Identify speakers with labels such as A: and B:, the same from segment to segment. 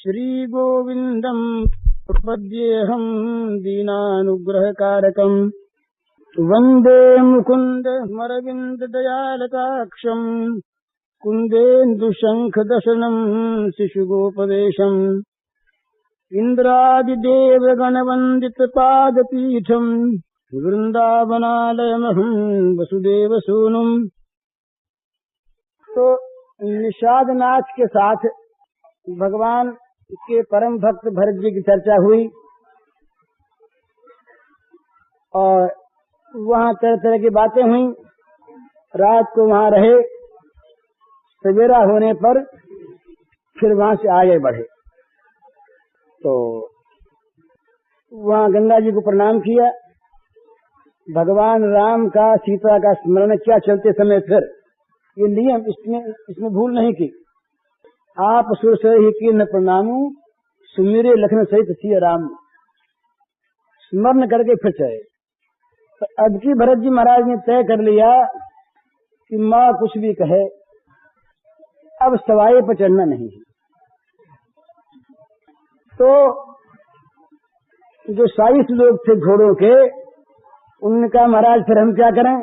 A: श्रीगोविन्दम् प्रपद्येऽहम् दीनानुग्रहकारकम् वन्दे मुकुन्दमरविन्ददयालताक्षम् कुन्देन्दुशङ्खदशनम् शिशुगोपदेशम् इन्द्रादिदेवगणवन्दितपादपीठम् वृन्दावनालयमहम् वसुदेवसूनुम्। तो निषाद नाच के साथ भगवान के परम भक्त भरत जी की चर्चा हुई और वहाँ तरह तरह की बातें हुई। रात को वहाँ रहे, सवेरा होने पर फिर वहाँ से आगे बढ़े। तो वहाँ गंगा जी को प्रणाम किया, भगवान राम का सीता का स्मरण किया चलते समय। फिर ये नियम इसमें भूल नहीं की। आप सुर से ही की न प्रणामू सुमिरे लखन सहित सिया राम, स्मरण करके फिर चले। तो अब की भरत जी महाराज ने तय कर लिया कि माँ कुछ भी कहे, अब सवाई पर चढ़ना नहीं है। तो जो 22 लोग थे घोड़ों के, उनका महाराज फिर हम क्या करें?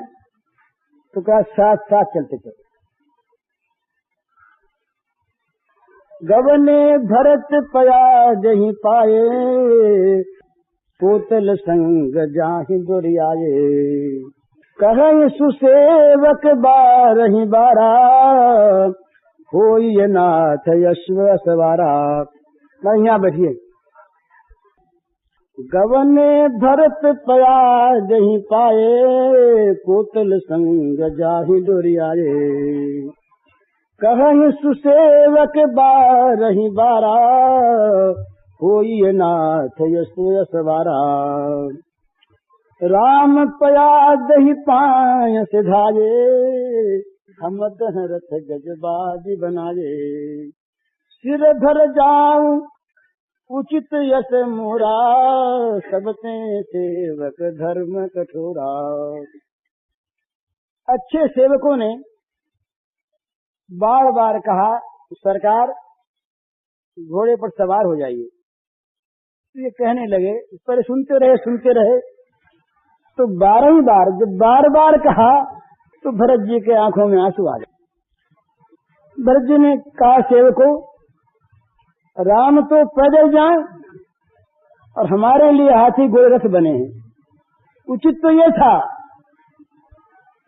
A: तो कहा साथ साथ चलते चले। गवने भरत पया जही पाए, कोतल संग जाहि दुरियाए। कहीं सुसेवक बारहि बारा, होई नाथ यश्व सवारा। यहाँ बैठिए। गवने भरत पया जही पाए, कोतल संग जाहि दुरियाए। कहीं सुसेवक बारहि बारा, होई नाथ यशो सवारा। राम पया दही पाय सिधाये, हम रथ गजबाजी बनाये। सिर धर जाऊं उचित यश मोरा, सबते सेवक धर्म कठोरा। अच्छे सेवकों ने बार बार कहा सरकार घोड़े पर सवार हो जाइए। ये कहने लगे, पर सुनते रहे। तो 12 बार जब बार बार कहा तो भरत जी के आंखों में आंसू आ गए। भरत जी ने कहा सेवकों, राम तो पैदल जाएं और हमारे लिए हाथी घोड़े रथ बने हैं। उचित तो ये था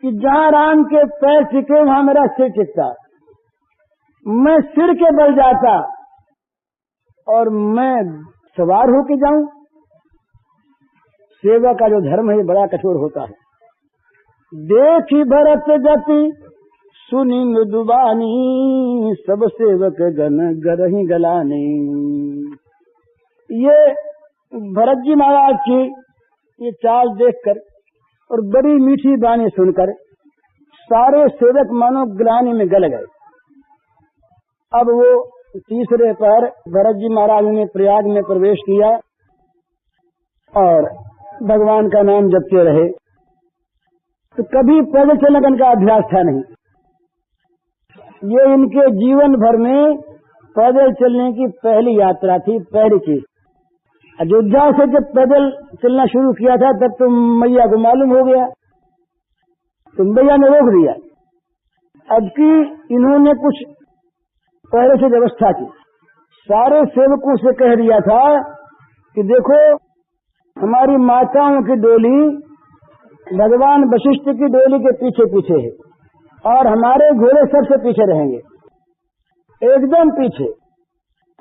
A: कि जहाँ राम के पैर टिके वहाँ मेरा सिर टिकता, मैं सिर के बल जाता और मैं सवार होके जाऊं। सेवा का जो धर्म है बड़ा कठोर होता है। देखी भरत गति सुनी मृदुबानी, सब सेवक गण गरहि गलानी। ये भरत जी महाराज की ये चाल देखकर और बड़ी मीठी बानी सुनकर सारे सेवक मानो ग्लानि में गल गए। अब वो तीसरे पर भरत जी महाराज ने प्रयाग में प्रवेश किया और भगवान का नाम जपते रहे। तो कभी पैदल चलने का इनका अभ्यास था नहीं। ये इनके जीवन भर में पैदल चलने की पहली यात्रा थी, पहली चीज। अयोध्या से जब पैदल चलना शुरू किया था तब तो मैया को मालूम हो गया, तो मैया ने रोक दिया। अब की इन्होंने कुछ पहले से व्यवस्था की, सारे सेवकों से कह दिया था कि देखो हमारी माताओं की डोली भगवान वशिष्ठ की डोली के पीछे पीछे है और हमारे घोड़े सबसे पीछे रहेंगे, एकदम पीछे।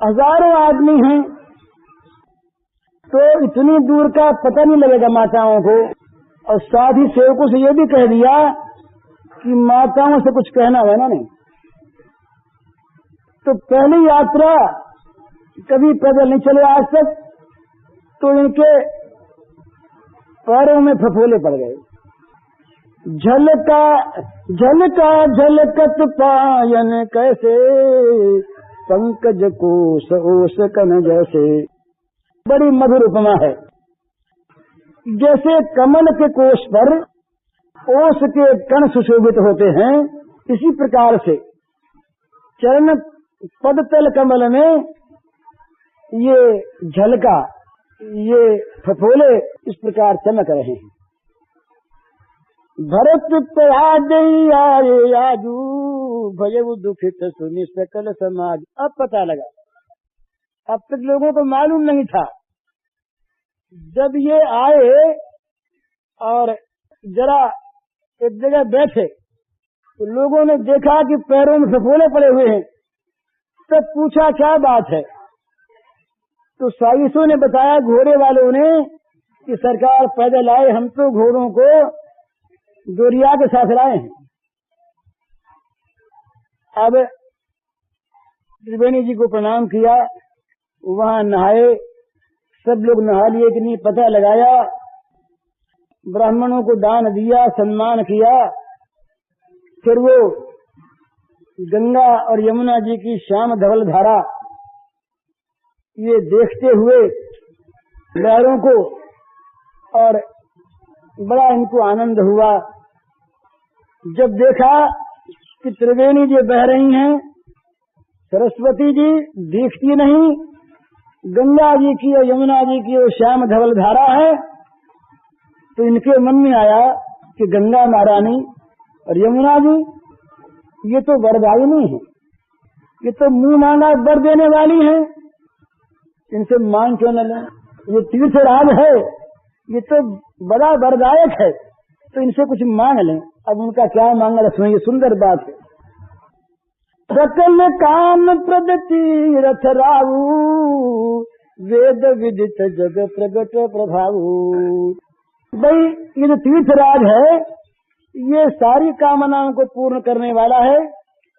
A: हजारों आदमी हैं तो इतनी दूर का पता नहीं लगेगा माताओं को। और साथ ही सेवकों से ये भी कह दिया कि माताओं से कुछ कहना है ना नहीं। तो पहली यात्रा कभी पैदल नहीं चले आज तक, तो इनके पैरों में फफोले पड़ गए। झलका झलका झलकत पायन कैसे, पंकज कोश ओस कन जैसे। बड़ी मधुर उपमा है। जैसे कमल के कोश पर ओस के कण सुशोभित होते हैं, इसी प्रकार से चरण पद तल कमल में ये झलका, ये फफोले इस प्रकार चमक रहे हैं। भरत आए आजू भयउ दुखित सुनि सकल समाज। अब पता लगा, अब तक लोगों को मालूम नहीं था। जब ये आए और जरा एक जगह बैठे तो लोगों ने देखा कि पैरों में फफोले पड़े हुए हैं। तब पूछा क्या बात है, तो साइसों ने बताया, घोड़े वालों ने, कि सरकार पैदल आए, हम तो घोड़ों को दोरिया के साथ लाए हैं। अब त्रिवेणी जी को प्रणाम किया, वहां नहाए, सब लोग नहा लिए कि नहीं पता लगाया, ब्राह्मणों को दान दिया, सम्मान किया। फिर वो गंगा और यमुना जी की श्याम धवल धारा ये देखते हुए लहरों को, और बड़ा इनको आनंद हुआ। जब देखा कि त्रिवेणी जी बह रही हैं, सरस्वती जी दिखती नहीं, गंगा जी की और यमुना जी की वो श्याम धवल धारा है, तो इनके मन में आया कि गंगा महारानी और यमुना जी ये तो वरदायिनी है, ये तो मुंह मांगा वर देने वाली है, इनसे मांग क्यों न लें? ये तीर्थराज है, ये तो बड़ा वरदायक है, तो इनसे कुछ मांग लें। अब उनका क्या मांगना, सुनिए, सुंदर बात है। सकल काम प्रद तीरथ राऊ, वेद विदित जग प्रगट प्रभाऊ। भाई ये जो तीर्थराज है, ये सारी कामनाओं को पूर्ण करने वाला है,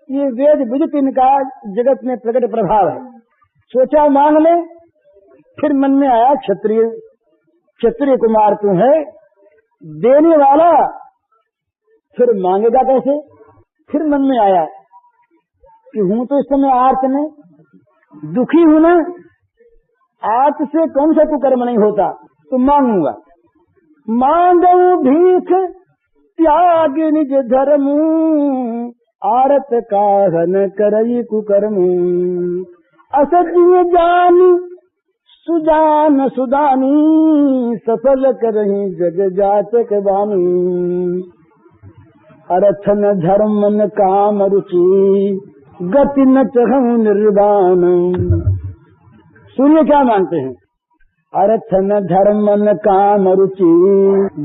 A: ये वेद विदित इनका जगत में प्रकट प्रभाव है। सोचा मांग ले, फिर मन में आया क्षत्रिय कुमार तू है, देने वाला, फिर मांगेगा कैसे? फिर मन में आया कि हूँ तो इस समय आर्त में दुखी हूँ ना, आर्त से कौन सा तो कर्म नहीं होता, तो मांगूंगा। मांगू भीख त्याग निज धर्म, आरत काहन करई कुकर्म। असत्य जानी सुजान सुदानी, सफल करही जग जाचक बानी। अरथन धर्म न काम रुचि, गति न चहु निर्वाण। सुनिए क्या मानते हैं। अरथन धर्म न काम रुचि,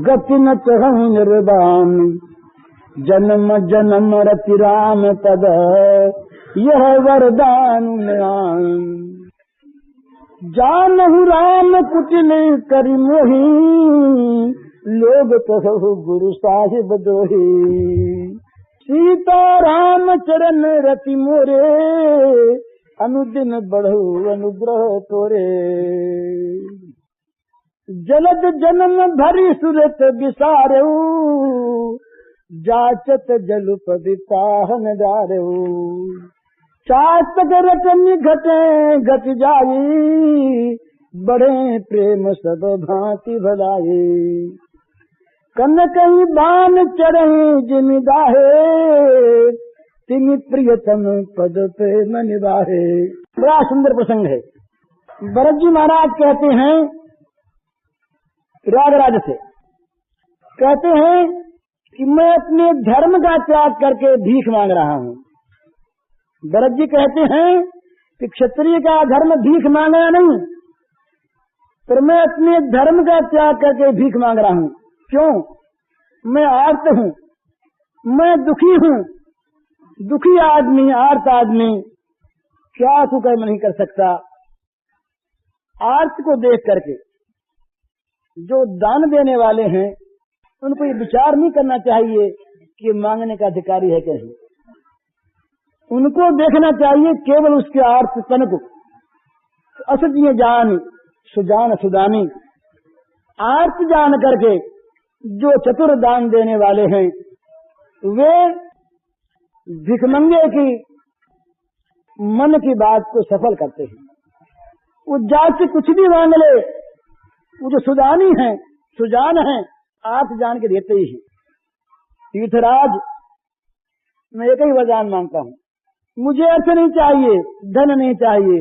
A: गति न चहु निर्वाण। जन्म जन्म रति राम पद, यह वरदान न्यान। जानहु राम कुटिल करि मोहि, लोग कहु गुरु साहिब दोही। सीता राम चरण रति मोरे, अनुदिन बढ़ऊ अनुग्रह तोरे। जलद जन्म भरी सुरत विसारऊ, जाचत जलुपदि पाहन डारऊ। चातक रटन घटे घट जाई, बढ़े प्रेम सब भांति भलाई। कनकई बान चढ़े जिमिदाहे, तिनि प्रियतम पद प्रेम निवाहे। बड़ा सुंदर प्रसंग है। भरत जी महाराज कहते हैं राजराज से, कहते हैं कि मैं अपने धर्म का त्याग करके भीख मांग रहा हूँ। भरत जी कहते हैं कि क्षत्रिय का धर्म भीख मांगना नहीं, पर मैं अपने धर्म का त्याग करके भीख मांग रहा हूँ। क्यों? मैं आर्त हूँ, मैं दुखी हूँ। दुखी आदमी, आर्त आदमी क्या कुकर्म नहीं कर सकता। आर्त को देख करके जो दान देने वाले हैं, उनको ये विचार नहीं करना चाहिए कि मांगने का अधिकारी है कि नहीं। उनको देखना चाहिए केवल उसके आर्त तन को। असत्य जान सुजान सुदानी, आर्त जान करके जो चतुर दान देने वाले हैं, वे भिखमंगे की मन की बात को सफल करते हैं। वो जात से कुछ भी मांग ले, वो जो सुदानी है, सुजान है, आर्त जान के देते ही। तीर्थराज, मैं एक ही वरदान मांगता हूँ, मुझे अर्थ नहीं चाहिए, धन नहीं चाहिए,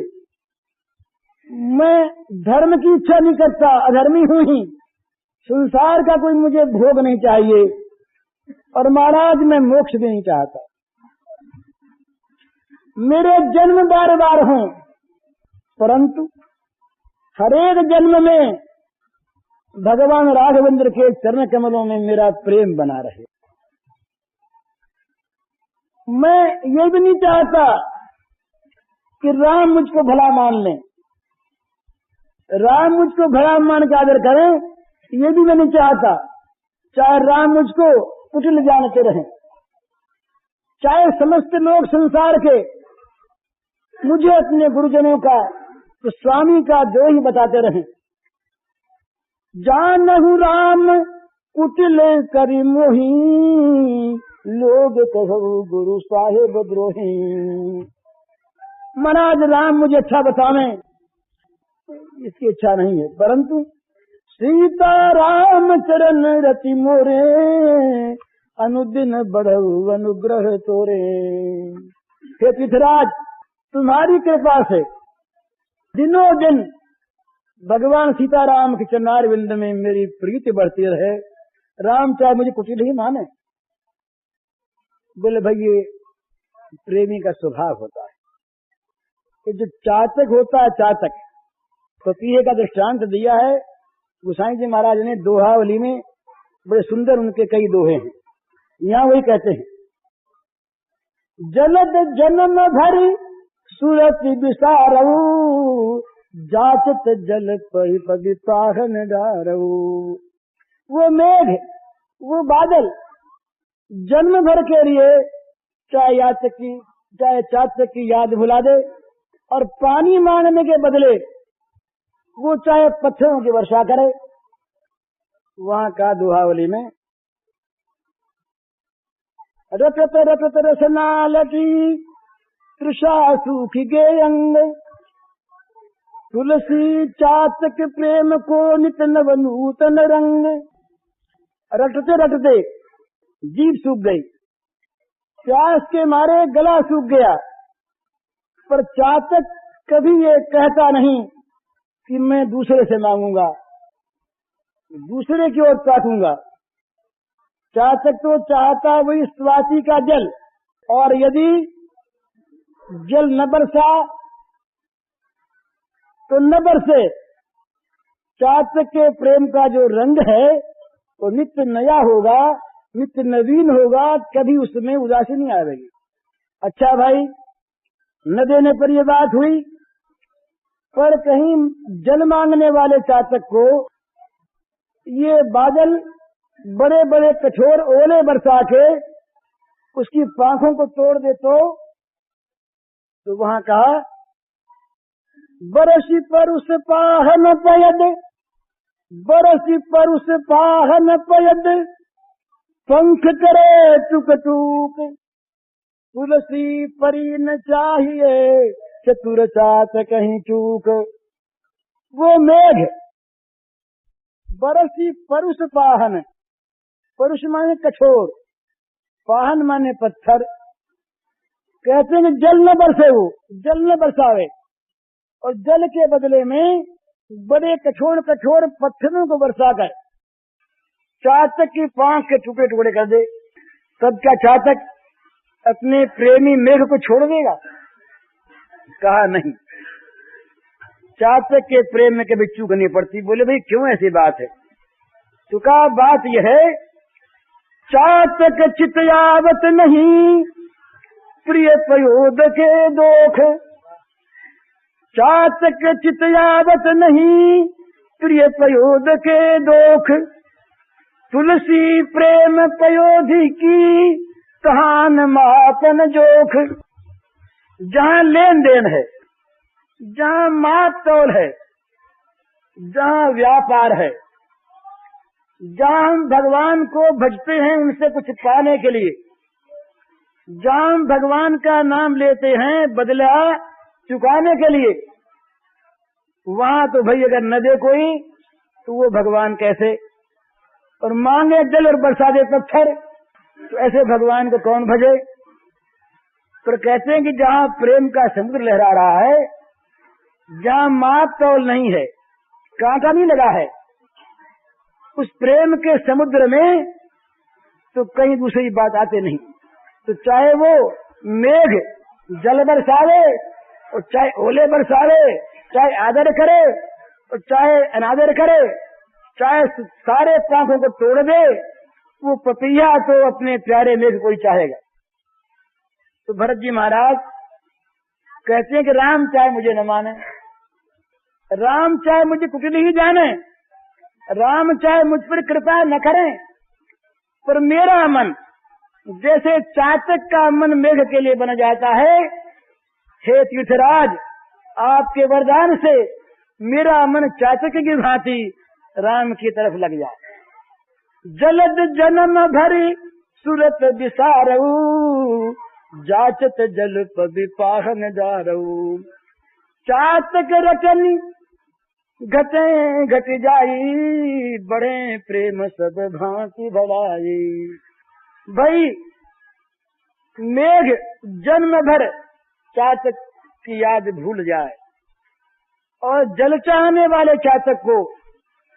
A: मैं धर्म की इच्छा नहीं करता, अधर्मी हूं ही, संसार का कोई मुझे भोग नहीं चाहिए, और महाराज मैं मोक्ष भी नहीं चाहता। मेरे जन्म बार बार हों, परंतु हरेक जन्म में भगवान राघवेंद्र के चरण कमलों में मेरा प्रेम बना रहे। मैं ये भी नहीं चाहता कि राम मुझको भला मान लें, राम मुझको भला मान के आदर करें, ये भी मैं नहीं चाहता। चाहे राम मुझको कुटिल जानते रहें, चाहे समस्त लोग संसार के मुझे अपने गुरुजनों का, तो स्वामी का द्रोही बताते रहें। जानहु राम कुटिल करी मोही, लोग कहो गुरु साहेब द्रोही। महाराज राम मुझे अच्छा बतावें, इसकी इच्छा नहीं है, परंतु सीता राम चरण रति मोरे, अनुदिन बढ़ऊ अनुग्रह तोरे। हे पृथ्वीराज, तुम्हारी कृपा से दिनों दिन भगवान सीताराम के चरणारविंद में मेरी प्रीति बढ़ती रहे। राम चाहे मुझे कुछ नहीं माने। बोले भाई ये प्रेमी का स्वभाव होता है, ये जो चातक होता है, चातक पपीहे का दृष्टांत दिया है गोसाई जी महाराज ने दोहावली में। बड़े सुंदर उनके कई दोहे हैं, यहाँ वही कहते हैं, जलद जन्म भरी सुरति विसारऊ, जाचत जल पही पगी पाहन डारऊ। वो मेघ, वो बादल जन्म भर के लिए चाहे याचक की, चाहे चातक की याद भुला दे, और पानी मांगने के बदले वो चाहे पत्थरों की वर्षा करे। वहां का दोहावली में रटत रटत रसना लगी, तृषा सूख गे अंग, तुलसी चातक प्रेम को नित नव नूतन रंग। रटते रटते जीभ सूख गई, प्यास के मारे गला सूख गया, पर चातक कभी ये कहता नहीं कि मैं दूसरे से मांगूंगा, दूसरे की ओर ताकूंगा। चातक तो चाहता वही स्वाति का जल, और यदि जल न बरसा तो न बरसे। चातक के प्रेम का जो रंग है वो नित्य नया होगा, नित्य नवीन होगा, कभी उसमें उदासी नहीं आएगी। अच्छा भाई, न देने पर यह बात हुई, पर कहीं जल मांगने वाले चातक को ये बादल बड़े बड़े कठोर ओले बरसा के उसकी पांखों को तोड़ दे तो वहां कहा, बरसी पर उस पाहन पयद, बरसी पर उस पाहन पयद, पंख करे टुक टुक, तुलसी परी न चाहिए, चतुर चातक कहीं चूक। वो मेघ बरसी परुष पाहन, परुष माने कठोर, पाहन माने पत्थर। कहते हैं जल न बरसे, वो जल न बरसावे, और जल के बदले में बड़े कठोर कठोर पत्थरों को बरसाकर चातक की पांख के टुकड़े टुकड़े कर दे। तब क्या चातक अपने प्रेमी मेघ को छोड़ देगा? कहा नहीं, चातक के प्रेम में कभी चूक नहीं पड़ती। बोले भाई क्यों ऐसी बात है? तो कहा बात यह है, चातक चितयावत नहीं, प्रिय पयोद के दोख। चातक चितयावत नहीं, प्रिय पयोद के दोख। तुलसी प्रेम पयोधि की, कहान मापन जोख। जहाँ लेन देन है, जहाँ माप तौल है, जहाँ व्यापार है, जहाँ हम भगवान को भजते हैं उनसे कुछ पाने के लिए, जहाँ हम भगवान का नाम लेते हैं बदला चुकाने के लिए, वहाँ तो भाई अगर न दे कोई तो वो भगवान कैसे? और मांगे जल और बरसा दे पत्थर, तो ऐसे भगवान को कौन भजे? पर कहते हैं कि जहाँ प्रेम का समुद्र लहरा रहा है, जहाँ माप तौल नहीं है, कांटा नहीं लगा है, उस प्रेम के समुद्र में तो कहीं दूसरी बात आते नहीं। तो चाहे वो मेघ जल बरसावे और चाहे ओले बरसावे, चाहे आदर करे और चाहे अनादर करे, चाहे सारे पंखों को तोड़ दे, वो पपिया तो अपने प्यारे मेघ को ही चाहेगा। तो भरत जी महाराज कहते हैं कि राम चाहे मुझे न माने, राम चाहे मुझे कुटिल ही जाने, राम चाहे मुझ पर कृपा न करें, पर मेरा मन जैसे चातक का मन मेघ के लिए बन जाता है, हे तीर्थराज आपके वरदान से मेरा मन चातक की भांति राम की तरफ लग जाए। जलद जन्म भरी सुरत विसारऊ, जाचत जल पबि पाहन जारऊ। चातक रटनी घटे घट जाई, बड़े प्रेम सब भांति भलाई। भाई मेघ जन्म भर चातक की याद भूल जाए और जल चाहने वाले चातक को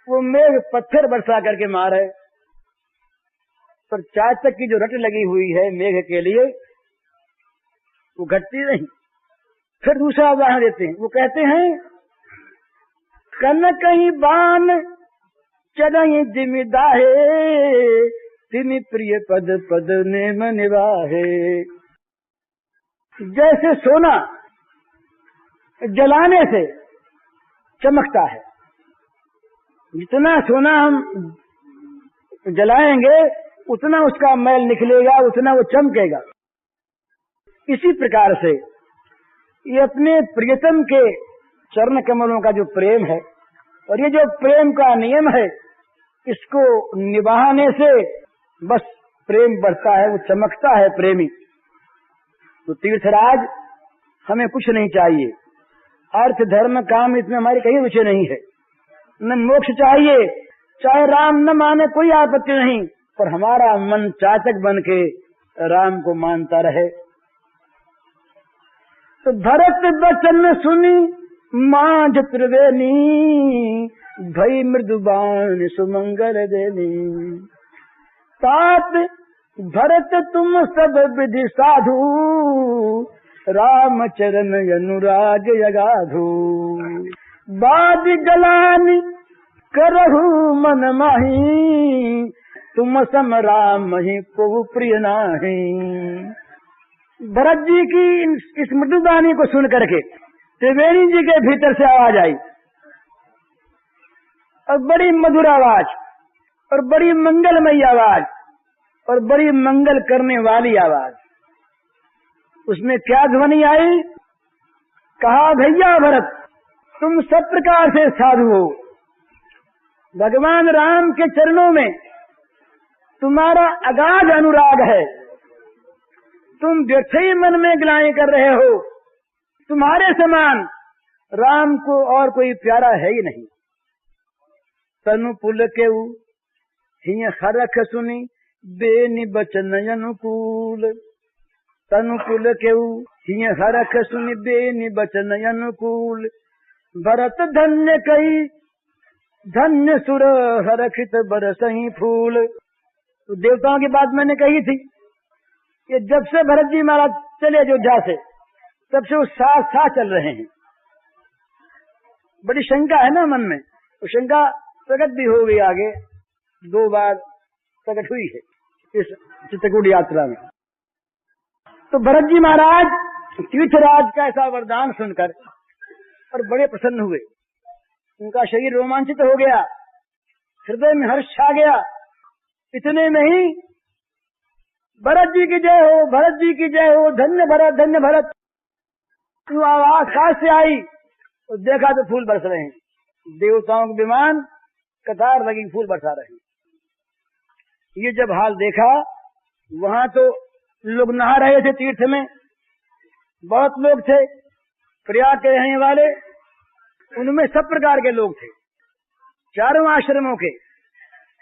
A: वो मेघ पत्थर बरसा करके मारे, पर चातक की जो रट लगी हुई है मेघ के लिए वो घटती नहीं। फिर दूसरा उदाहरण देते हैं, वो कहते हैं कन कहीं बान चढ़ी जिमिदाहे, तिनि प्रिय पद पद नेम निवाहे। जैसे सोना जलाने से चमकता है, जितना सोना हम जलाएंगे उतना उसका मैल निकलेगा, उतना वो चमकेगा। इसी प्रकार से ये अपने प्रियतम के चरण कमलों का जो प्रेम है और ये जो प्रेम का नियम है, इसको निभाने से बस प्रेम बढ़ता है, वो चमकता है प्रेमी। तो तीर्थराज हमें कुछ नहीं चाहिए, अर्थ धर्म काम इसमें हमारी कहीं रुचि नहीं है, न मोक्ष चाहिए, चाहे राम न माने कोई आपत्ति नहीं, पर हमारा मन चातक बन के राम को मानता रहे। तो भरत वचन सुनी मांझ त्रिवेणी, भई मृदुबान सुमंगल देनी। तात भरत तुम सब विधि साधु, राम चरण अनुराग यगाधु। बाद गलानी करहु मन माही, तुम सम राम ही को प्रिय नाही। भरत जी की इस मृदुबानी को सुन करके त्रिवेणी जी के भीतर से आवाज आई, और बड़ी मधुर आवाज और बड़ी मंगलमयी आवाज और बड़ी मंगल करने वाली आवाज। उसमें क्या ध्वनि आई? कहा भैया भरत तुम सब प्रकार से साधु हो, भगवान राम के चरणों में तुम्हारा अगाध अनुराग है, तुम व्यर्थ ही मन में गिलाएं कर रहे हो, तुम्हारे समान राम को और कोई प्यारा है ही नहीं। तनु पुल केऊ हिय हरख सुनी, बेनि बचन अनुकूल। तनु पुल केऊ हिय हरख सुनी, बेनि बचन अनुकूल। भरत धन्य कई धन्य सुर, हरखित बरसहि फूल। तो देवताओं की बात मैंने कही थी, ये जब से भरत जी महाराज चले अयोध्या से, तब से वो साथ साथ चल रहे हैं। बड़ी शंका है ना मन में, तो शंका प्रकट भी हो गई, आगे 2 बार प्रकट हुई है इस चित्रकूट यात्रा में। तो भरत जी महाराज तीर्थराज का ऐसा वरदान सुनकर और बड़े प्रसन्न हुए, उनका शरीर रोमांचित हो गया, हृदय में हर्ष छा गया। इतने में ही भरत जी की जय हो, भरत जी की जय हो, धन्य भरत धन्य भरत, तो आवाज आकाश से आई और देखा तो फूल बरस रहे हैं, देवताओं के विमान कतार लगी फूल बरसा रहे हैं। ये जब हाल देखा, वहां तो लोग नहा रहे थे तीर्थ में, बहुत लोग थे प्रयाग के रहने वाले, उनमें सब प्रकार के लोग थे, चारों आश्रमों के,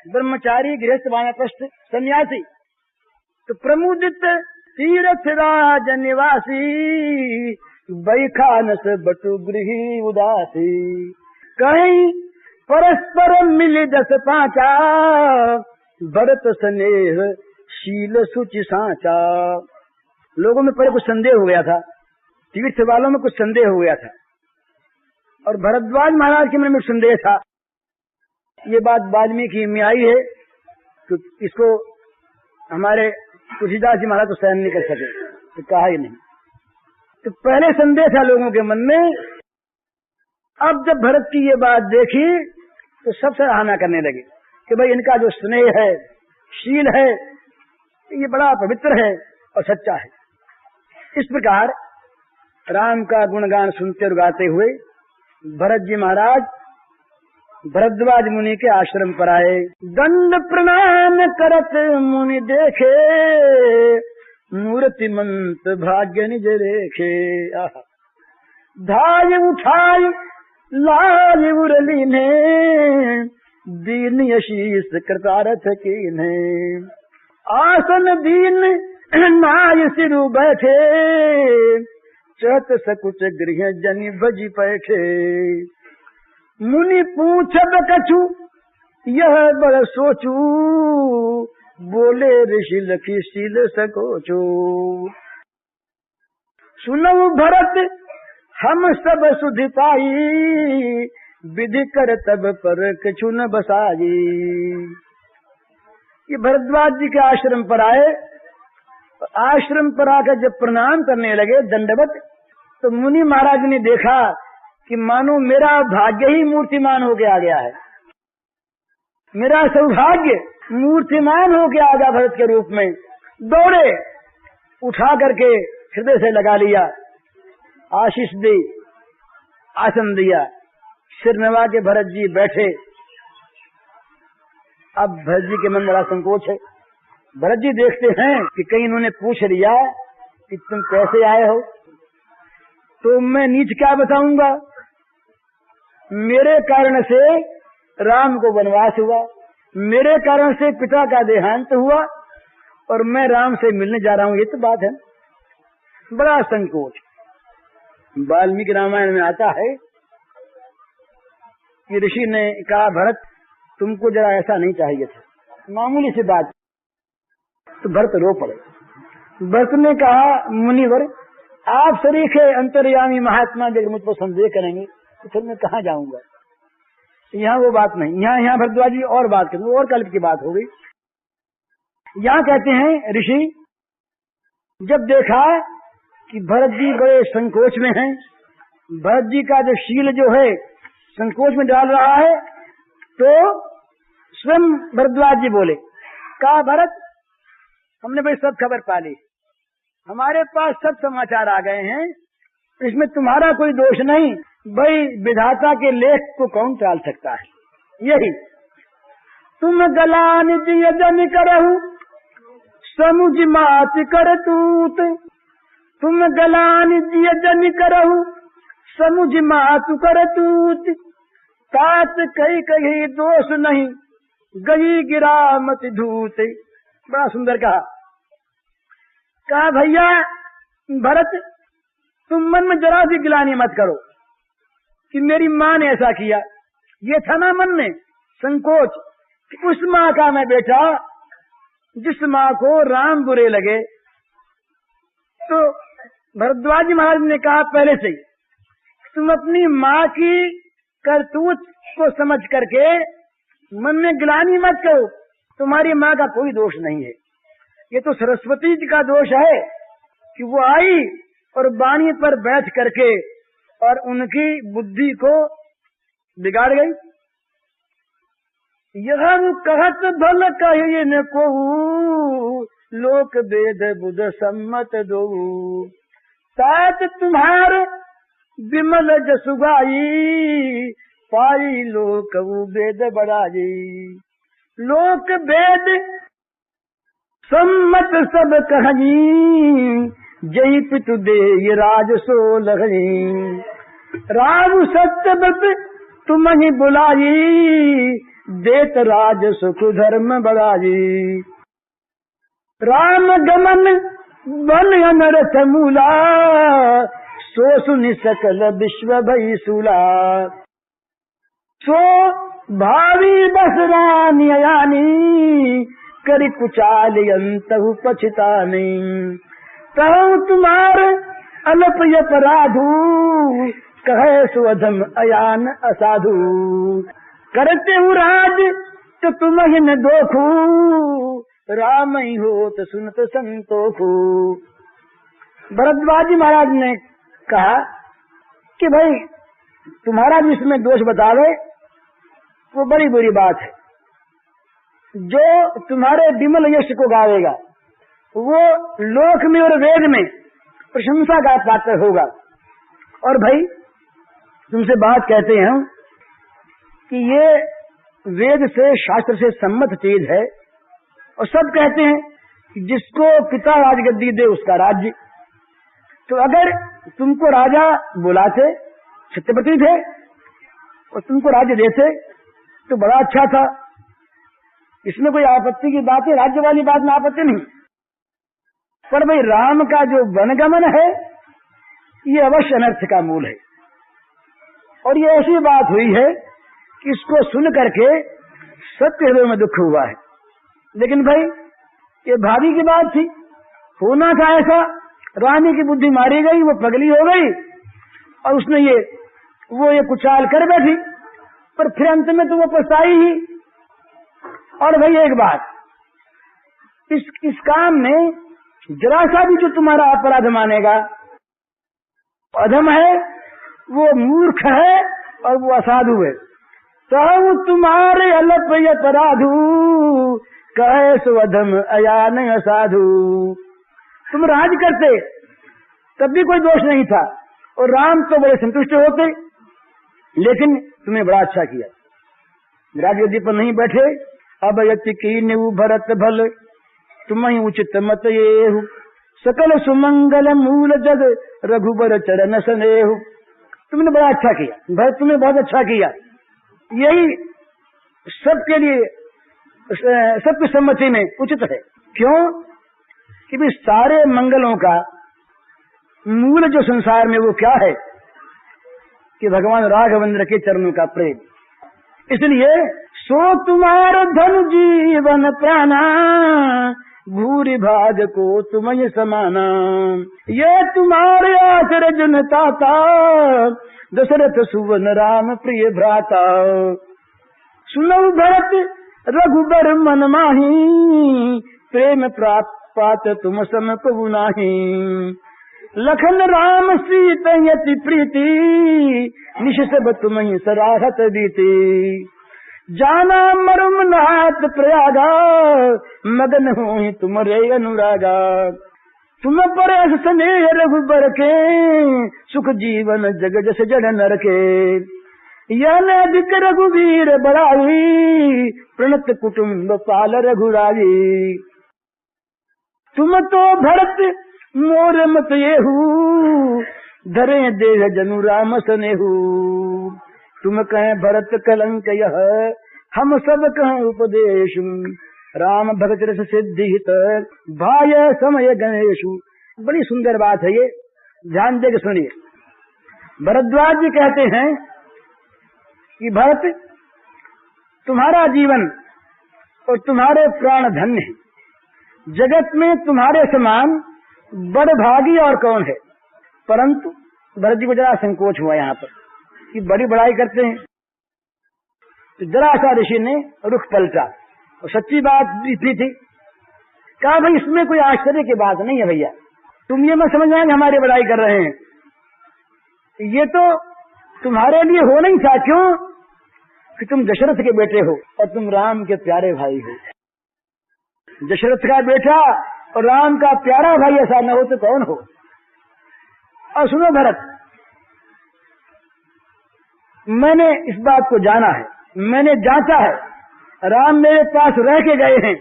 A: ब्रह्मचारी गृहस्थ वानप्रस्थ सन्यासी। तो प्रमुदित तीर्थ राज निवासी, बैखानस बटु गृही उदासी, कहीं परस्पर मिली 10 पांचा, भरत स्नेह शील सुचि सांचा। लोगों में पहले कुछ संदेह हो गया था, तीर्थ वालों में कुछ संदेह हो गया था, और भरद्वाज महाराज के मन में संदेह था। ये बात वाल्मीकि में आई है तो इसको हमारे तुलसीदास जी महाराज तो सहन नहीं कर सके, तो कहा ही नहीं। तो पहले संदेह था लोगों के मन में। अब जब भरत की ये बात देखी तो सब सराहना करने लगे कि भाई इनका जो स्नेह है, शील है, ये बड़ा पवित्र है और सच्चा है। इस प्रकार राम का गुणगान सुनते और गाते हुए भरत जी महाराज भरद्वाज मुनि के आश्रम पर आए। दंड प्रणाम करत मुनि देखे, मूर्तिमंत भाग्य निज रेखे। धाय उठाई लाल उरली ने, दीन यशीष कृतारथ कीन्हे। आसन दीन नाय सिरु बैठे, चत सकुच गृह जनि बजी पैठे। मुनि पूछब कछु यह बड़ सोचू, बोले ऋषि लखी शील सकोचो। सुनऊ भरत हम सब सुधि पाई, विधि कर तब पर कछु न बसाई। ये भरद्वाज जी के आश्रम पर आए, आश्रम पर आकर जब प्रणाम करने लगे दंडवत, तो मुनि महाराज ने देखा कि मानो मेरा भाग्य ही मूर्तिमान होके आ गया है, मेरा सौभाग्य मूर्तिमान होके आ गया भरत के रूप में। दौड़े, उठा करके हृदय से लगा लिया, आशीष दी, आसन दिया, सिर नवा के भरत जी बैठे। अब भरत जी के मन बड़ा संकोच है। भरत जी देखते हैं कि कहीं इन्होंने पूछ लिया कि तुम कैसे आए हो, तो मैं नीच क्या बताऊंगा। मेरे कारण से राम को वनवास हुआ, मेरे कारण से पिता का देहांत हुआ, और मैं राम से मिलने जा रहा हूं, ये तो बात है। बड़ा संकोच। वाल्मीकि रामायण में आता है कि ऋषि ने कहा भरत तुमको जरा ऐसा नहीं चाहिए था, मामूली सी बात। तो भरत रो पड़े। भरत ने कहा मुनिवर आप सरीखे अंतर्यामी महात्मा जब मुझ पर संदेह करेंगे तो फिर मैं कहाँ जाऊंगा। यहाँ वो बात नहीं, यहाँ भरद्वाज जी और बात करेंगे, और कल्प की बात हो गई। यहाँ कहते हैं ऋषि जब देखा कि भरत जी बड़े संकोच में हैं, भरत जी का जो शील जो है संकोच में डाल रहा है, तो स्वयं भरद्वाज जी बोले, कहा भरत हमने भाई सब खबर पा ली, हमारे पास सब समाचार आ गए हैं, इसमें तुम्हारा कोई दोष नहीं। भाई विधाता के लेख को कौन टाल सकता है। यही तुम गलान दिय जन करहु, समुझ मात कर तूत। तुम गलान दिय जन करहु, समुझ मात कर तूत। तात कही कही दोष नहीं, गई गिरा मत धूत। बड़ा सुंदर कहा भैया भरत तुम मन में जरा सी गिलानी मत करो कि मेरी माँ ने ऐसा किया। ये था ना मन में संकोच कि उस माँ का मैं बेटा, जिस माँ को राम बुरे लगे। तो भरद्वाज महाराज ने कहा पहले से ही तुम अपनी माँ की करतूत को समझ करके मन में गिलानी मत करो, तुम्हारी माँ का कोई दोष नहीं है। ये तो सरस्वती जी का दोष है कि वो आई और बाणी पर बैठ करके और उनकी बुद्धि को बिगाड़ गई। यह कहत भल कहिए न को, लोक वेद बुध सम्मत दो। तात तुम्हार विमल जसुगाई, पाई लोक वेद बढ़ाई। लोक वेद सम्मत सब कही, जय पितु दे राज सो लगी। राम सत्यवत तुम ही बुलाई, देत राज सुख धर्म बढ़ाई। राम गमन वन अनरथ मूला, सो सुनि सकल विश्व भई सूला। सो भावी बस रानी यानी करि कुचाल अंतहु पछतानी। कहूँ तुम्हार अल्प अपराधु कहे सुअधम अयान असाधु। करते हूँ राज तो तुम ही न दोखू राम ही हो तो सुनत संतोखू। भरद्वाज जी महाराज ने कहा कि भाई तुम्हारा जिसमें दोष बतावे वो बड़ी बुरी बात है। जो तुम्हारे विमल यश को गावेगा वो लोक में और वेद में प्रशंसा का पात्र होगा। और भाई तुमसे बात कहते हैं कि ये वेद से शास्त्र से सम्मत चीज है और सब कहते हैं कि जिसको पिता राजगद्दी दे उसका राज्य। तो अगर तुमको राजा बुलाते, छत्रपति थे और तुमको राज्य देते तो बड़ा अच्छा था, इसमें कोई आपत्ति की बात है, राज्य वाली बात में आपत्ति नहीं। पर भाई राम का जो वनगमन है ये अवश्य अनर्थ का मूल है। और ये ऐसी बात हुई है कि इसको सुन करके सबके हृदय में दुख हुआ है। लेकिन भाई ये भाभी की बात थी, होना था ऐसा। रानी की बुद्धि मारी गई, वो पगली हो गई और उसने ये कुचाल कर बैठी, पर फिर अंत में तो वो पछताई ही। और भाई एक बात, इस काम में जरा सा भी जो तुम्हारा अपराध मानेगा अधम है, वो मूर्ख है और वो असाधु है। तो तुम्हारे अल्प अपराधु कहे सो अधम अयान असाधु। तुम राज करते तब भी कोई दोष नहीं था और राम तो बड़े संतुष्ट होते, लेकिन तुमने बड़ा अच्छा किया। राजगद्दी पर नहीं बैठे, अब यति कीन्यु भरत भल तुम ही उचित मत येहु। सकल सुमंगल मूल जग रघुबर चरण स्नेहु। तुमने बड़ा अच्छा किया भरत, तुमने बहुत अच्छा किया। यही सबके लिए सबकी सम्मति में उचित है। क्यों कि भी सारे मंगलों का मूल जो संसार में वो क्या है कि भगवान राघवेंद्र के चरणों का प्रेम। इसलिए सो तुम्हार धन जीवन प्राणा भूरि भाग को तुम्हें समाना। ये तुम्हारे आचर जन ताता दशरथ सुवन राम प्रिय भ्राता। सुनो भरत रघुबर मन माही प्रेम प्राप्त पात तुम सम कबु नाही। लखन राम सीता यति प्रीति निश सब तुम ही सराहत बीती। जाना मरुम नाथ प्रयागा मगन हो तुमरे अनुरागा। तुम पर स्नेह रघुबर के सुख जीवन जग जस जड़ नर के। यह अधिक रघुवीर बड़ाई प्रणत कुटुम्ब पाल रघुराई। तुम तो भरत मोर मत येहू धरे देह जनु राम सनेहू। तुम कहें भरत कलंक यह हम सब कहें उपदेश। राम भगत रस सिद्धि हित भाय समय गणेशु। बड़ी सुंदर बात है ये, ध्यान दे के सुनिए। भरद्वाज जी कहते हैं कि भरत तुम्हारा जीवन और तुम्हारे प्राण धन्य है। जगत में तुम्हारे समान बड़भागी और कौन है। परंतु भरत जी को जरा संकोच हुआ यहाँ पर कि बड़ी बड़ाई करते हैं। तो जरा सा ऋषि ने रुख पलटा और सच्ची बात भी थी। कहा भाई इसमें कोई आश्चर्य की बात नहीं है भैया, तुम ये मत समझना कि हमारी बड़ाई कर रहे हैं। ये तो तुम्हारे लिए हो नहीं था। क्यों कि तुम दशरथ के बेटे हो और तुम राम के प्यारे भाई हो। दशरथ का बेटा और राम का प्यारा भाई ऐसा न हो तो कौन हो। और सुनो भरत, मैंने इस बात को जाना है, मैंने जांचा है, राम मेरे पास रह के गए हैं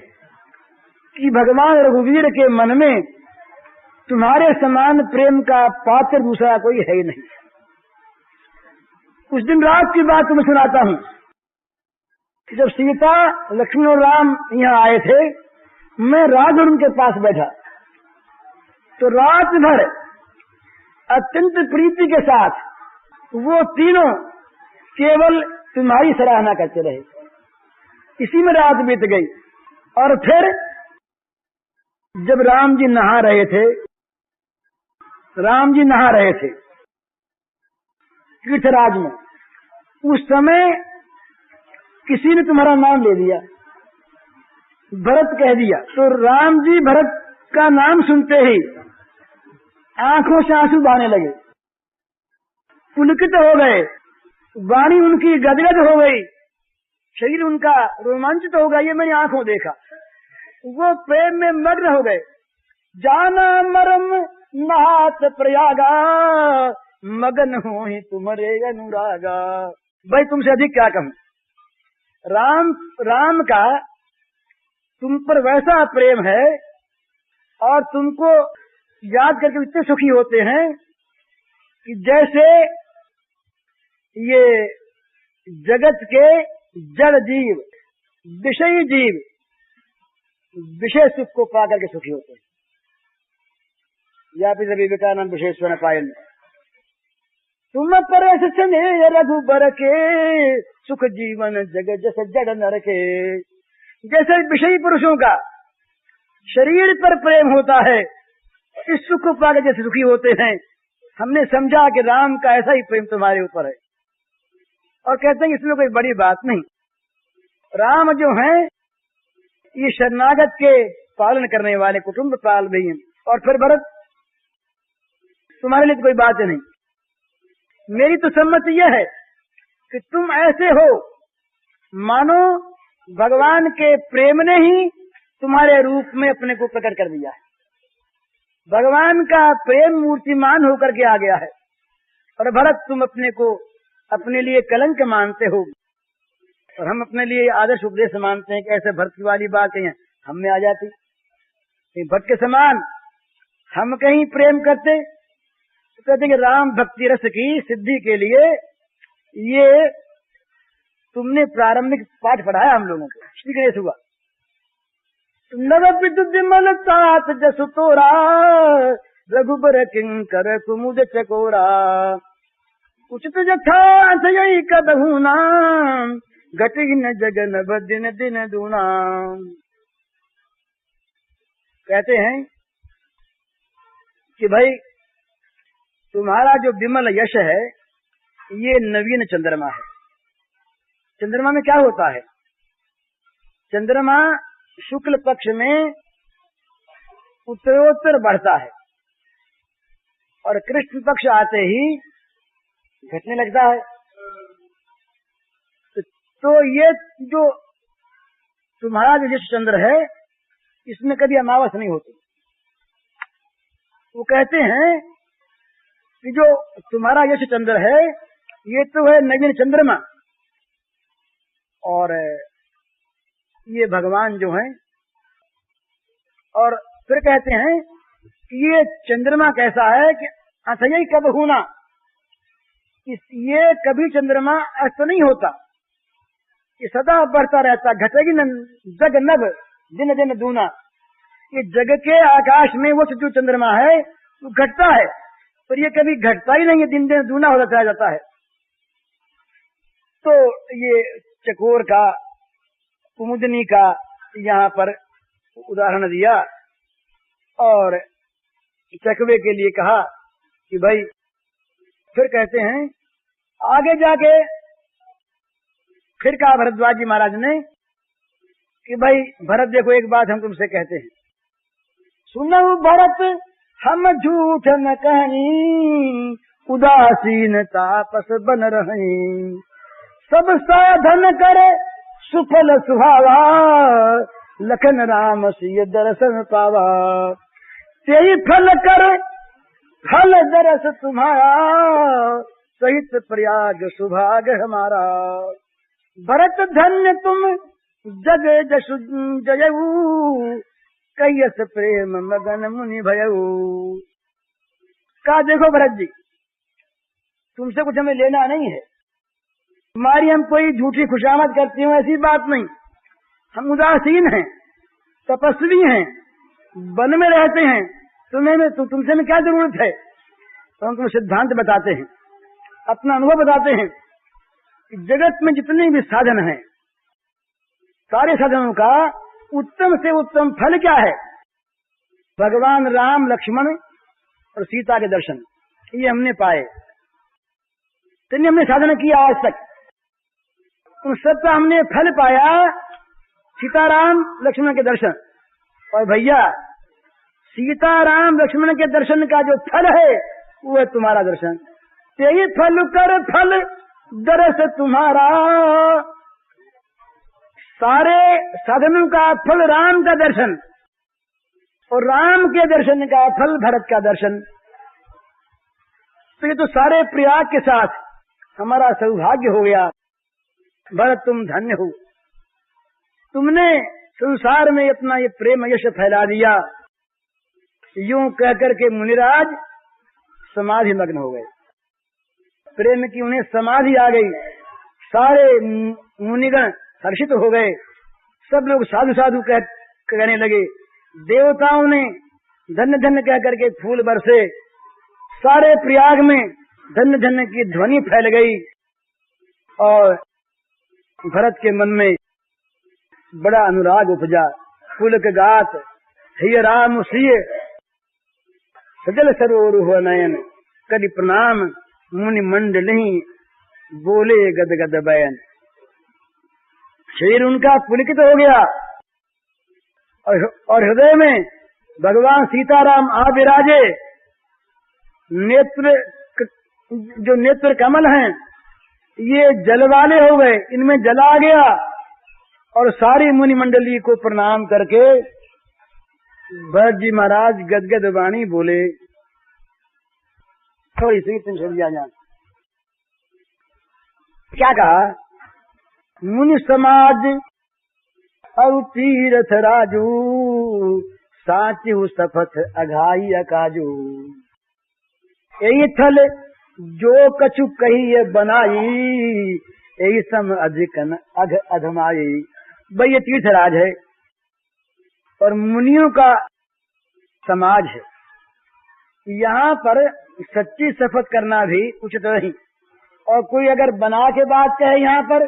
A: कि भगवान रघुवीर के मन में तुम्हारे समान प्रेम का पात्र दूसरा कोई है ही नहीं। उस दिन रात की बात तुम्हें सुनाता हूँ। जब सीता लक्ष्मण और राम यहाँ आए थे, मैं रात भर उनके पास बैठा, तो रात भर अत्यंत प्रीति के साथ वो तीनों केवल तुम्हारी सराहना करते रहे। इसी में रात बीत गई। और फिर जब राम जी नहा रहे थे तीर्थराज में, उस समय किसी ने तुम्हारा नाम ले लिया, भरत कह दिया। तो राम जी भरत का नाम सुनते ही आंखों से आंसू बहने लगे, पुलकित हो गए, वाणी उनकी गदगद हो गई, शरीर उनका रोमांचित हो गया। ये मैंने आंखों देखा। वो प्रेम में मग्न हो गए। जाना मरम नहात प्रयागा, मगन हो ही तुम्हारे अनुरागा। भाई तुमसे अधिक क्या कहूं। राम का तुम पर वैसा प्रेम है और तुमको याद करके इतने सुखी होते हैं कि जैसे ये जगत के जड़ जीव, विषयी जीव विषय सुख को पाकर के सुखी होते हैं। या फिर विवेकानंद विशेषण पायल, तुम पर स्नेह रघुबर के, सुख जीवन जग जैसे जड़ नर के। जैसे विषयी पुरुषों का शरीर पर प्रेम होता है, इस सुख को पाकर जैसे सुखी होते हैं। हमने समझा कि राम का ऐसा ही प्रेम तुम्हारे ऊपर है। और कहते हैं इसमें कोई बड़ी बात नहीं। राम जो हैं ये शरणागत के पालन करने वाले कुटुंब पाल भी हैं। और फिर भरत तुम्हारे लिए तो कोई बात नहीं। मेरी तो सम्मति यह है कि तुम ऐसे हो मानो भगवान के प्रेम ने ही तुम्हारे रूप में अपने को प्रकट कर दिया है। भगवान का प्रेम मूर्तिमान होकर के आ गया है। और भरत तुम अपने को अपने लिए कलंक मानते हो और हम अपने लिए आदर्श उपदेश मानते हैं कि ऐसे भरत की वाली बात कहीं हम में आ जाती। भक्त के समान हम कहीं प्रेम करते तो कहते हैं कि राम भक्ति रस की सिद्धि के लिए ये तुमने प्रारंभिक पाठ पढ़ाया हम लोगों को। श्री गणेश हुआ नव विद्युमल तात जसु तोरा, रघुबर किंकर कुमुद चकोरा। उचित जथा अथयि कदहुना, घटी न जगन दिन दिन दूना। कहते हैं कि भाई तुम्हारा जो विमल यश है ये नवीन चंद्रमा है। चंद्रमा में क्या होता है? चंद्रमा शुक्ल पक्ष में उत्तरोत्तर बढ़ता है और कृष्ण पक्ष आते ही घटने लगता है। तो ये जो तुम्हारा जो यश चंद्र है इसमें कभी अमावस नहीं होती। वो कहते हैं कि जो तुम्हारा यश चंद्र है ये तो है नवीन चंद्रमा, और ये भगवान जो हैं। और फिर कहते हैं कि ये चंद्रमा कैसा है कि अथयि कब होना, ये कभी चंद्रमा अस्त नहीं होता, ये सदा बढ़ता रहता। घटेगी न जग नभ दिन दिन दूना। ये जग के आकाश में वो जो चंद्रमा है वो घटता है, पर ये कभी घटता ही नहीं है, दिन दिन दूना होता चला जाता है। तो ये चकोर का, कुमुदनी का यहाँ पर उदाहरण दिया और चकवे के लिए कहा कि भाई। फिर कहते हैं आगे जाके फिर कहा भरद्वाज जी महाराज ने कि भाई भरत देखो एक बात हम तुमसे कहते हैं, सुनो भरत हम झूठ न कहनी, उदासीन तापस बन रही। सब साधन करे सुफल सुहावा, लखन राम सिय दर्शन पावा। तेई फल कर फल दरस तुम्हारा, सहित प्रयाग सुभाग हमारा। भरत धन्य तुम जग जसु जयऊ, कैयस प्रेम मगन मुनि भयऊ। कहा देखो भरत जी तुमसे कुछ हमें लेना नहीं है, हमारी हम कोई झूठी खुशामद करती हूँ ऐसी बात नहीं। हम उदासीन हैं, तपस्वी हैं, वन में रहते हैं, तुमसे में क्या जरूरत है? तो हम सिद्धांत बताते हैं, अपना अनुभव बताते हैं कि जगत में जितने भी साधन हैं, सारे साधनों का उत्तम से उत्तम फल क्या है? भगवान राम, लक्ष्मण और सीता के दर्शन, ये हमने पाए। तो हमने साधन किया आज तक, उन सबका हमने फल पाया, सीताराम लक्ष्मण के दर्शन। और भैया, सीताराम लक्ष्मण के दर्शन का जो फल है वो है तुम्हारा दर्शन। यही फल कर फल दरस तुम्हारा। सारे साधनों का फल राम का दर्शन, और राम के दर्शन का फल भरत का दर्शन। तो ये तो सारे प्रयाग के साथ हमारा सौभाग्य हो गया। भरत, तुम धन्य हो, तुमने संसार में अपना ये प्रेम यश फैला दिया। यूं कहकर के मुनिराज समाधि मग्न हो गए। प्रेम की उन्हें समाधि आ गई। सारे मुनिगण हर्षित हो गए। सब लोग साधु साधु कहने लगे। देवताओं ने धन्य धन्य कह करके फूल बरसे। सारे प्रयाग में धन्य धन्य की ध्वनि फैल गई। और भरत के मन में बड़ा अनुराग उपजा। पुलक गात हिय राम सिय, सजल सरोरुह नयन, करि प्रणाम मुनि मंडली, बोले गद गद बयन। शरीर उनका पुलकित हो गया और हृदय में भगवान सीताराम आ विराजे। नेत्र, जो नेत्र कमल हैं, ये जल वाले हो गए, इनमें जल आ गया। और सारी मुनि मंडली को प्रणाम करके भरत जी महाराज गदगद वाणी बोले। थोड़ी सी तुम छोड़ दिया जान। क्या कहा? मुनि समाज और तीरथ राजू, साचु सपथ अघाई अकाजू। यही थल जो कछु कही बनाई, यही सम अधिकन अघ अधमाई। भाई ये तीर्थराज है और मुनियों का समाज है। यहाँ पर सच्ची शपथ करना भी उचित नहीं। और कोई अगर बना के बात कहे यहाँ पर,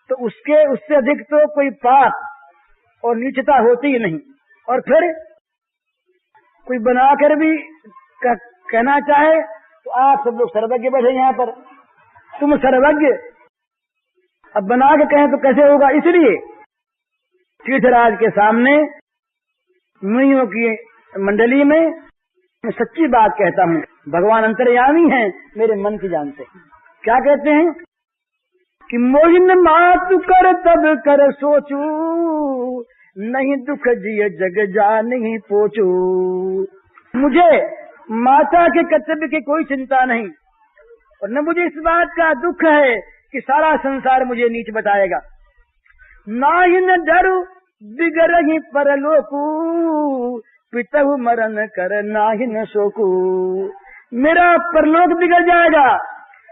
A: तो उससे अधिक तो कोई पाप और नीचता होती ही नहीं। और फिर कोई बनाकर भी कहना चाहे तो आप सब लोग सर्वज्ञ बैठे यहाँ पर, तुम सर्वज्ञ, अब बना के कहें तो कैसे होगा। इसलिए तीर्थराज के सामने मुनियों की मंडली में मैं सच्ची बात कहता हूँ। भगवान अंतर्यामी हैं, मेरे मन की जानते हैं। क्या कहते हैं कि मोहिन मातु कर तब कर सोचू, नहीं दुख जिय जग जा नहीं पोचू। मुझे माता के कर्तव्य की कोई चिंता नहीं, और न मुझे इस बात का दुख है कि सारा संसार मुझे नीच बताएगा। ना ही न डरू बिगड़ही परलोकू, पितहु मरण कर ना ही न शोकू। मेरा परलोक बिगड़ जाएगा,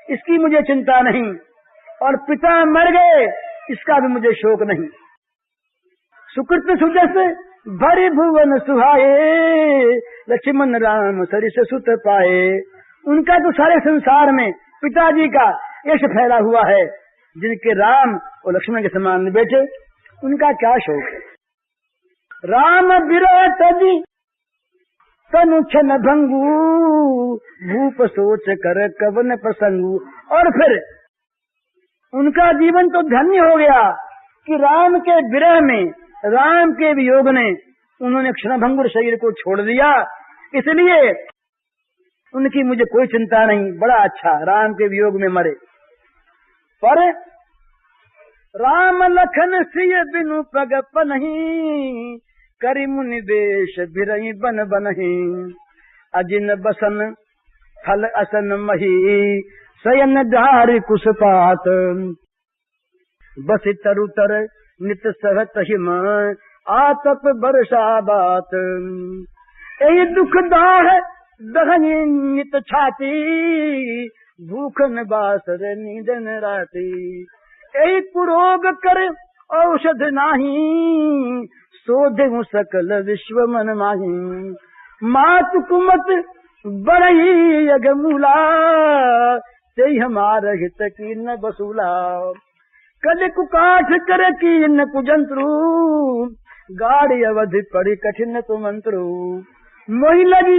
A: इसकी मुझे चिंता नहीं, और पिता मर गए, इसका भी मुझे शोक नहीं। सुकृत सुजस भरि भुवन सुहाए, लक्ष्मण राम सरिस सुत पाए। उनका तो सारे संसार में पिताजी का यश फैला हुआ है। जिनके राम और लक्ष्मण के समान बेटे, उनका क्या शोक है। राम विरह तजी तनु छन भंगू, भूप सोच कर कवन प्रसंगू। और फिर उनका जीवन तो धन्य हो गया कि राम के विरह में, राम के वियोग ने उन्होंने क्षणभंगुर शरीर को छोड़ दिया। इसलिए उनकी मुझे कोई चिंता नहीं। बड़ा अच्छा, राम के वियोग में मरे। पर राम लखन सिय बिनु पग पनहि, करि मुनि वेश बिरहि बन बनहि। अजिन बसन फल असन मही, शयन धारि कुश पात। बसि तरु तर नित सहत हिम, आतप बरसा बात। यही दुख दाह दहनी नित छाती, भूखन बासर नींदन राती। यही कुरोग कर औषध नाही, शोधु सकल विश्व मन माही। मातु कुमत बड़ई अगमूला ते हमार हित की न बसूला। कल कुकाठ कर की न कुजंत्रु गाड़ी अवधि पड़ी कठिन तु मंत्रु। मोही लगी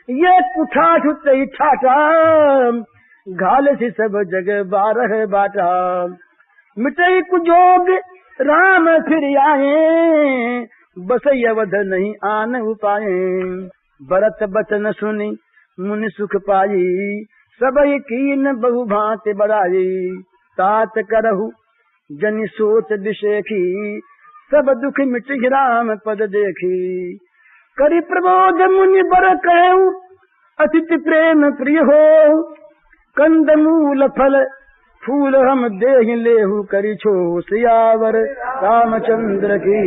A: ये कुठाठ तई ठाठा घाल सी सब जग 12 बाटा। मिटई कुजोग राम फिर आए बसई अवध नहीं आन उपाए। भरत बचन सुनी मुनि सुख पाई सबई कीन बहु भांति बढ़ाई। तात करहु जनि सोच विशेखी सब दुख मिटि राम पद देखी। करि प्रबोध मुनि बर कहु अतिथि प्रेम प्रिय हो। कंद मूल फल फूल हम देहि लेहु करि छो सियावर रामचंद्र की।